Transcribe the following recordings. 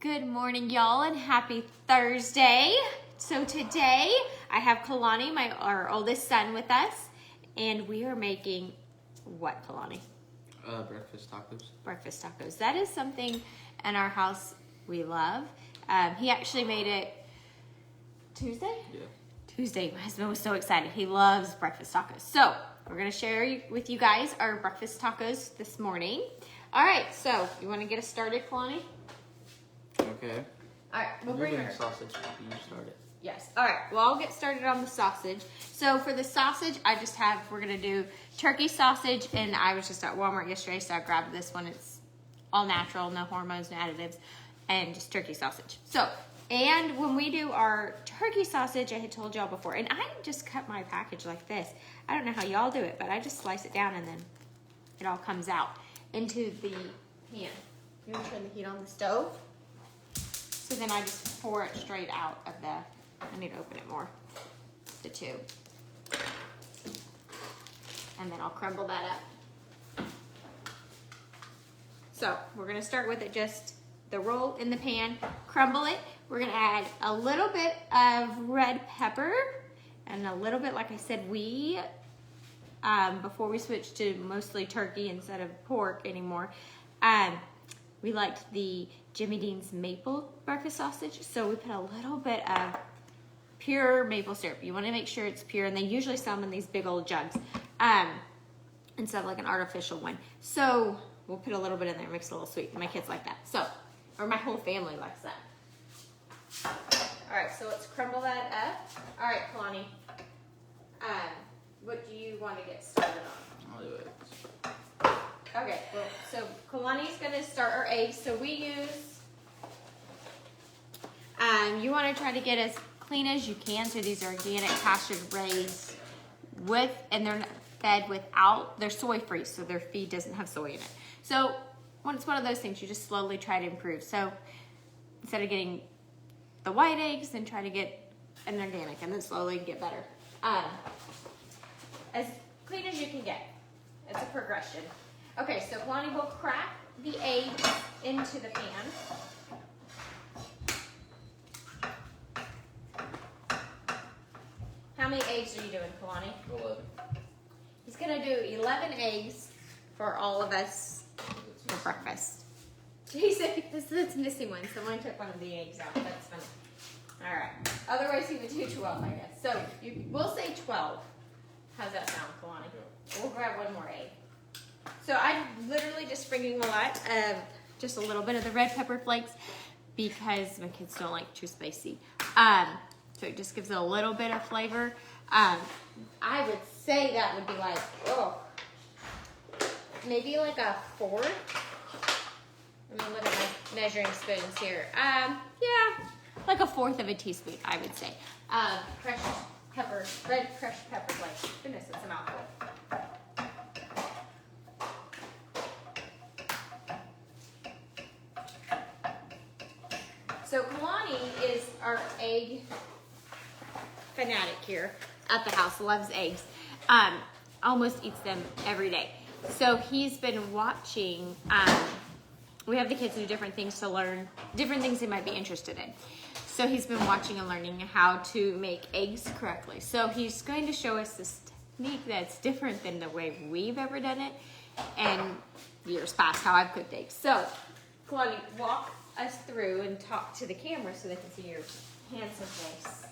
Good morning, y'all, and happy Thursday. So today I have Kalani, our oldest son, with us, and we are making what, Kalani? Breakfast tacos. Breakfast tacos. That is something in our house we love. He actually made it Tuesday? Yeah. Tuesday. My husband was so excited. He loves breakfast tacos. So we're going to share with you guys our breakfast tacos this morning. All right, so you want to get us started, Kalani? Okay. All right, we'll bring her. Sausage. You start it. Yes. All right. Well, I'll get started on the sausage. So for the sausage, we're going to do turkey sausage, and I was just at Walmart yesterday, so I grabbed this one. It's all natural, no hormones, no additives, and just turkey sausage. So, and when we do our turkey sausage, I had told y'all before, and I just cut my package like this. I don't know how y'all do it, but I just slice it down, and then it all comes out into the pan. You want to turn the heat on the stove? So then I just pour it straight out of I need to open it more, the tube. And then I'll crumble that up. So we're gonna start with it, just the roll in the pan, crumble it. We're gonna add a little bit of red pepper and a little bit, like I said, before we switched to mostly turkey instead of pork anymore, we liked the Jimmy Dean's maple breakfast sausage, so we put a little bit of pure maple syrup. You want to make sure it's pure, and they usually sell them in these big old jugs instead of like an artificial one. So we'll put a little bit in there, makes it a little sweet. My kids like that, so, or my whole family likes that. All right, so let's crumble that up. All right, Kalani, what do you want to get started on? I'll do it. Okay, well, so Kalani's going to start our eggs. So we use, you want to try to get as clean as you can. So these are organic pastured raised and they're fed without, they're soy free, so their feed doesn't have soy in it. So when it's one of those things, you just slowly try to improve. So instead of getting the white eggs, then try to get an organic and then slowly get better. As clean as you can get. It's a progression. Okay, so Kalani will crack the eggs into the pan. How many eggs are you doing, Kalani? 11. He's gonna do 11 eggs for all of us for breakfast. He said it's missing one. Someone took one of the eggs out. That's funny. All right. Otherwise, he would do 12, I guess. So we'll say 12. How's that sound, Kalani? We'll grab one more egg. So I'm literally just sprinkling a lot of, just a little bit of the red pepper flakes because my kids don't like too spicy. So it just gives it a little bit of flavor. I would say that would be like, maybe like a 4. Let me look at my measuring spoons here. Yeah, like a 1/4 of a teaspoon, I would say. Crushed pepper, red crushed pepper flakes. Goodness, it's a mouthful. So Kalani is our egg fanatic here at the house, loves eggs. Almost eats them every day. So he's been watching, we have the kids do different things to learn, different things they might be interested in. So he's been watching and learning how to make eggs correctly. So he's going to show us this technique that's different than the way we've ever done it and years past how I've cooked eggs. So Kalani, walk us through and talk to the camera so they can see your handsome face.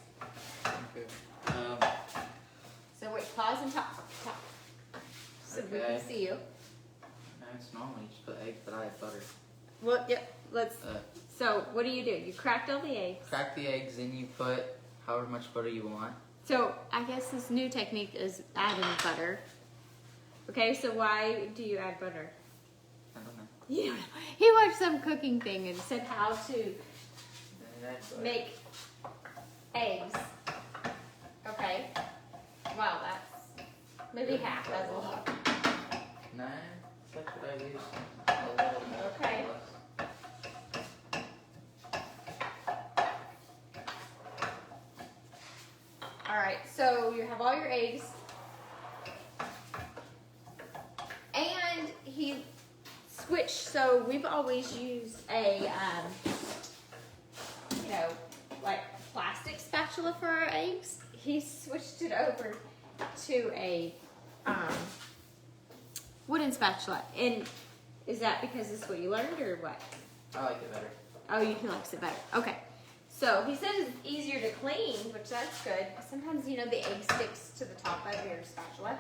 Okay. So wait, pause and talk. So we can see you. It's normal. You just put eggs, but I have butter. Well, yep. So what do? You cracked all the eggs. Crack the eggs, and you put however much butter you want. So I guess this new technique is adding butter. Okay, so why do you add butter? I don't know. You know, he watched some cooking thing and said how to make eggs. Okay. Wow, that's maybe half. That's a lot. 9. That's what I use. A little more. Okay. All right. So you have all your eggs, and he switched. So we've always used a like plastic spatula for our eggs. He switched it over to a wooden spatula. And is that because this is what you learned or what? I like it better. Oh, he likes it better. Okay. So he says it's easier to clean, which that's good. Sometimes, you know, the egg sticks to the top of your spatula.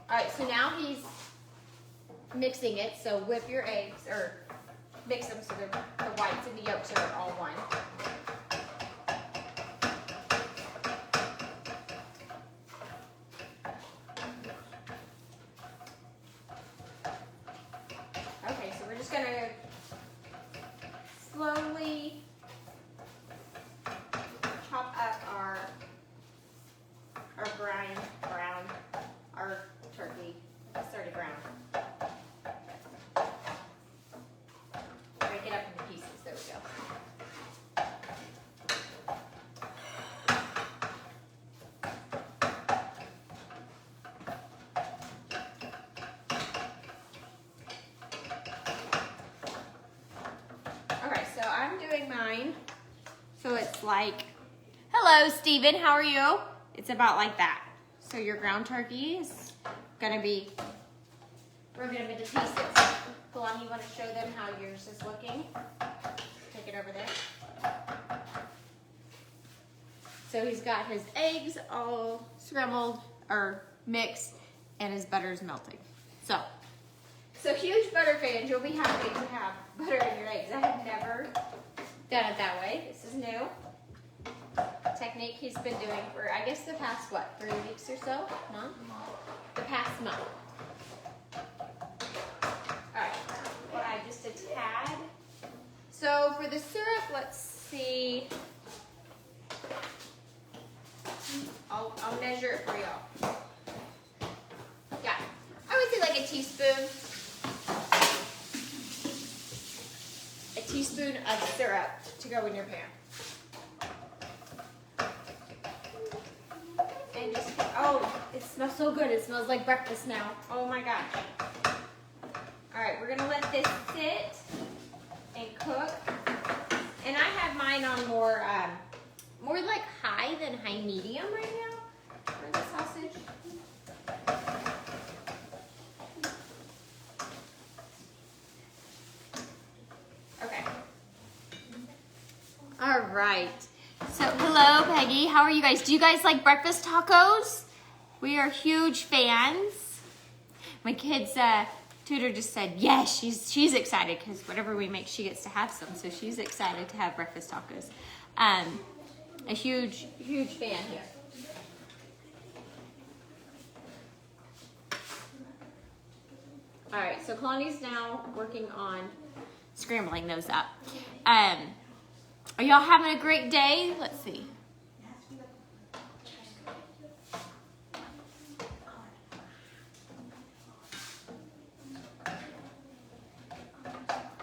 All right, so now he's mixing it. So whip your eggs, or mix them so the whites and the yolks are all one. Okay, so we're just gonna slowly chop up our turkey. It's already brown. Break it up into pieces. There we go. Okay, so I'm doing mine. So it's like, hello, Steven, how are you? It's about like that. So your ground turkey is gonna be broken up into pieces. Kalani, you wanna show them how yours is looking? Take it over there. So he's got his eggs all scrambled or mixed and his butter is melting. So huge butter fans, you'll be happy to have butter in your eggs. I have never done it that way. This is new. Technique he's been doing for, I guess, the past, what, 3 weeks or so? Month? The past month. Alright, well, I just a tad. So for the syrup, let's see. I'll measure it for y'all. Yeah, I would say like a teaspoon. A teaspoon of syrup to go in your pan. And just, oh, it smells so good. It smells like breakfast now. Oh my gosh. All right, we're gonna let this sit and cook. And I have mine on more like high than high medium right now for the sausage. Okay. All right. So, hello, Peggy. How are you guys? Do you guys like breakfast tacos? We are huge fans. My kid's tutor just said, yes, she's excited because whatever we make, she gets to have some. So she's excited to have breakfast tacos. A huge, huge fan here. All right, so Kalani's now working on scrambling those up. Are y'all having a great day? Let's see.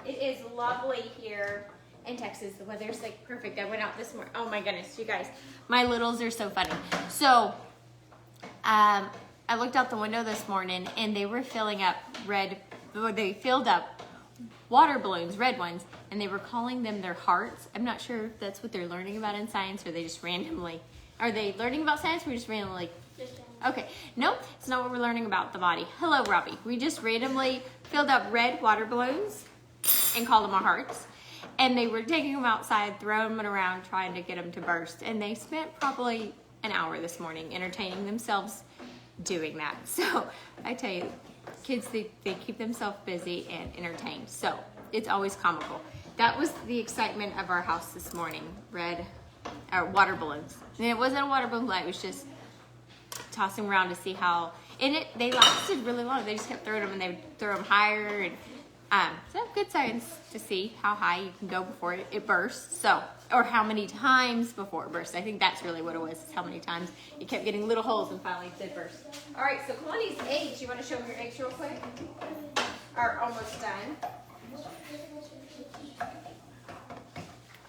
It is lovely here in Texas. The weather's like perfect. I went out this morning. Oh my goodness, you guys. My littles are so funny. So, I looked out the window this morning and they were filling up they filled up water balloons, red ones, and they were calling them their hearts. I'm not sure if that's what they're learning about in science or they just randomly, are they learning about science or just randomly? Okay, no, it's not what we're learning about the body. Hello, Robbie. We just randomly filled up red water balloons and called them our hearts. And they were taking them outside, throwing them around, trying to get them to burst. And they spent probably an hour this morning entertaining themselves doing that. So I tell you, kids, they keep themselves busy and entertained. So it's always comical. That was the excitement of our house this morning, water balloons. And it wasn't a water balloon flight, it was just tossing around to see how, they lasted really long. They just kept throwing them and they would throw them higher. And so good science to see how high you can go before it bursts. So, or how many times before it bursts. I think that's really what it was, is how many times you kept getting little holes and finally it did burst. All right, so Kalani's eggs, you want to show them your eggs real quick? Are almost done.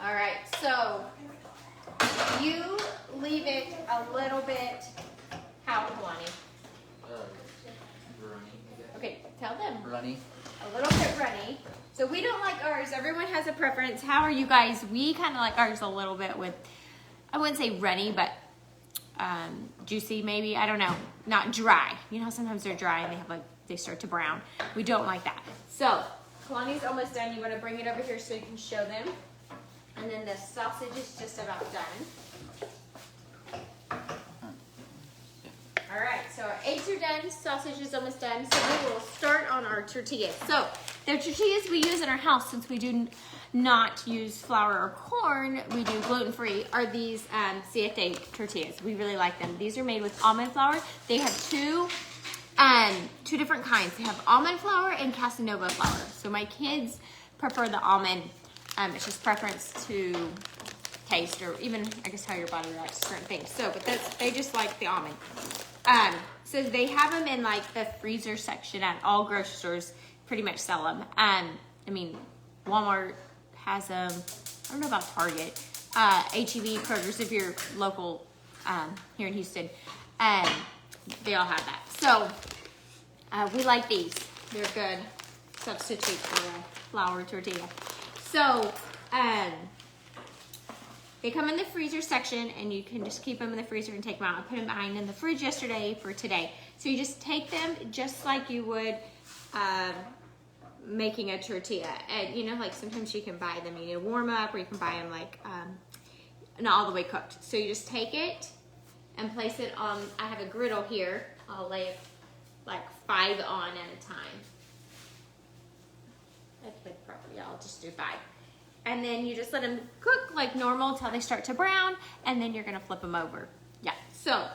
All right, so you leave it a little bit, how, Kalani? Runny. Okay, tell them. Runny. a little bit runny. So we don't like ours. Everyone has a preference. How are you guys? We kind of like ours a little bit with, I wouldn't say runny, but juicy maybe. I don't know. Not dry. You know, sometimes they're dry and they have like, they start to brown. We don't like that. So Kalani's almost done. You want to bring it over here so you can show them. And then the sausage is just about done. All right, so our eggs are done, sausage is almost done, so we will start on our tortillas. So the tortillas we use in our house, since we do not use flour or corn, we do gluten-free, are these siete tortillas. We really like them. These are made with almond flour. They have two different kinds. They have almond flour and Casanova flour. So my kids prefer the almond. It's just preference to taste, or even I guess how your body reacts to certain things. So, but they just like the almond. So they have them in like the freezer section at all grocery stores. Pretty much sell them. I mean, Walmart has them. I don't know about Target. H-E-B, Kroger's, if you're local here in Houston, they all have that. So we like these. They're good substitute for a flour tortilla. So they come in the freezer section, and you can just keep them in the freezer and take them out. I put them behind in the fridge yesterday for today. So you just take them just like you would making a tortilla. And you know, like sometimes you can buy them, you need to warm up, or you can buy them like not all the way cooked. So you just take it and place it on, I have a griddle here. I'll lay like 5 on at a time. I could probably, yeah, I'll just do 5. And then you just let them cook like normal until they start to brown, and then you're gonna flip them over. Yeah, so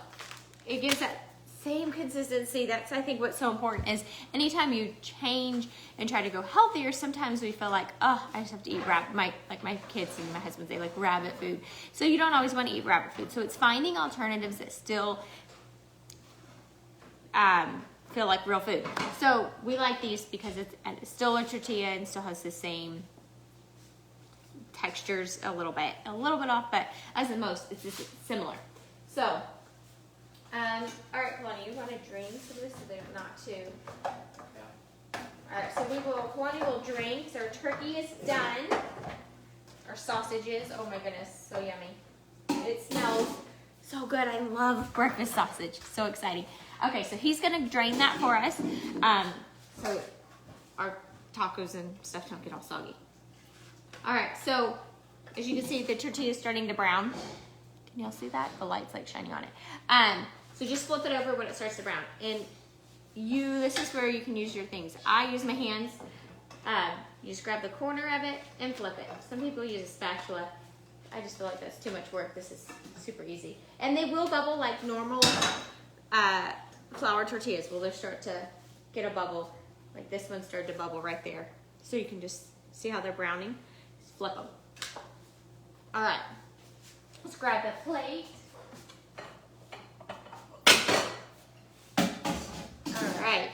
it gives that same consistency. That's, I think, what's so important is anytime you change and try to go healthier, sometimes we feel like, oh, I just have to eat my kids and my husband, they like rabbit food. So you don't always want to eat rabbit food. So it's finding alternatives that still feel like real food. So we like these because it's still a tortilla and still has the same textures, a little bit off, but as in most, it's just similar. So, all right, Kalani, you want to drain some of this so they're not too. All right, so Kalani will drain. So our turkey is done. Our sausages, oh my goodness, so yummy. It smells so good. I love breakfast sausage. So exciting. Okay, so he's gonna drain that for us, so our tacos and stuff don't get all soggy. All right, so as you can see, the tortilla is starting to brown. Can y'all see that? The light's like shining on it. So just flip it over when it starts to brown. And this is where you can use your things. I use my hands. You just grab the corner of it and flip it. Some people use a spatula. I just feel like that's too much work. This is super easy. And they will bubble like normal flour tortillas. Will they start to get a bubble? Like this one started to bubble right there. So you can just see how they're browning. Just flip them. All right. Let's grab the plate. All right.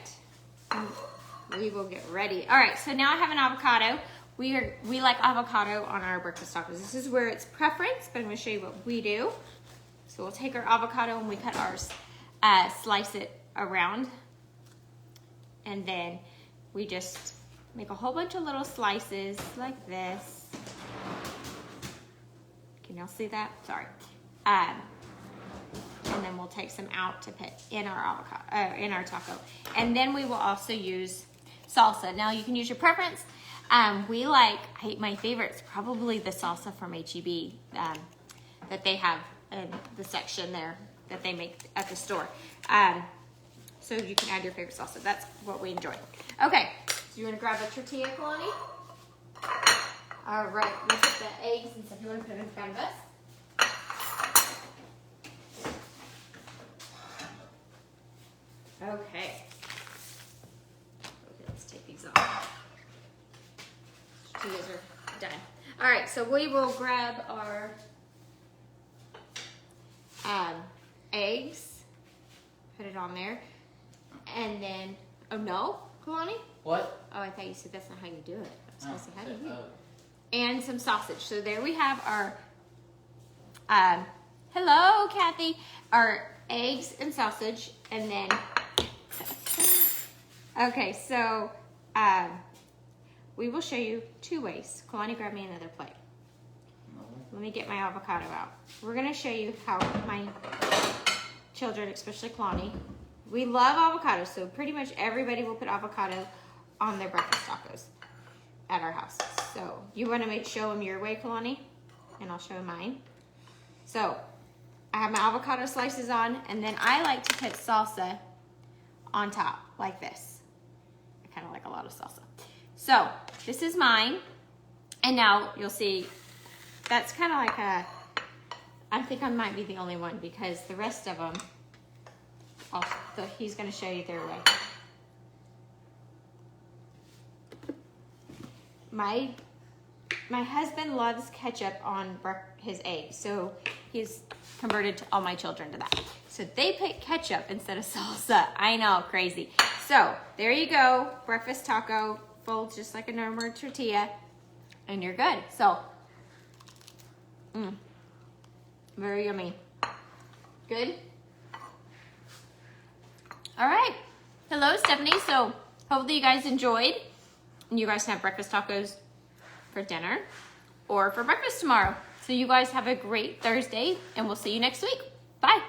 We will get ready. All right, so now I have an avocado. We like avocado on our breakfast tacos. This is where it's preference, but I'm gonna show you what we do. So we'll take our avocado and we cut ours, slice it around, and then we just make a whole bunch of little slices like this. Can y'all see that? Sorry. And then we'll take some out to put in our avocado, in our taco. And then we will also use salsa. Now you can use your preference. My favorite's probably the salsa from H-E-B that they have in the section there that they make at the store. So you can add your favorite salsa. That's what we enjoy. Okay, so you want to grab a tortilla, Kalani? All right, we'll put the eggs and stuff. You want to put it in front of us? Okay, let's take these off. Tortillas are done. All right, so we will grab our eggs, put it on there, and then, oh no, Kalani? What? Oh, I thought you said that's not how you do it. I was going to say, how do you do it? And some sausage. So there we have our, hello, Kathy, our eggs and sausage, and then, okay, so we will show you 2 ways. Kalani, grab me another plate. No. Let me get my avocado out. We're gonna show you how my children, especially Kalani, we love avocados, so pretty much everybody will put avocado on their breakfast tacos at our house. So you wanna show them your way, Kalani? And I'll show mine. So I have my avocado slices on, and then I like to put salsa on top, like this. I kind of like a lot of salsa. So this is mine, and now you'll see that's kind of like I think I might be the only one because the rest of them, he's going to show you their way. My husband loves ketchup on his eggs, so he's converted to all my children to that. So they put ketchup instead of salsa. I know, crazy. So there you go, breakfast taco, folds just like a normal tortilla, and you're good. So, very yummy. Good? All right. Hello, Stephanie. So hopefully you guys enjoyed, and you guys can have breakfast tacos for dinner or for breakfast tomorrow. So you guys have a great Thursday, and we'll see you next week. Bye.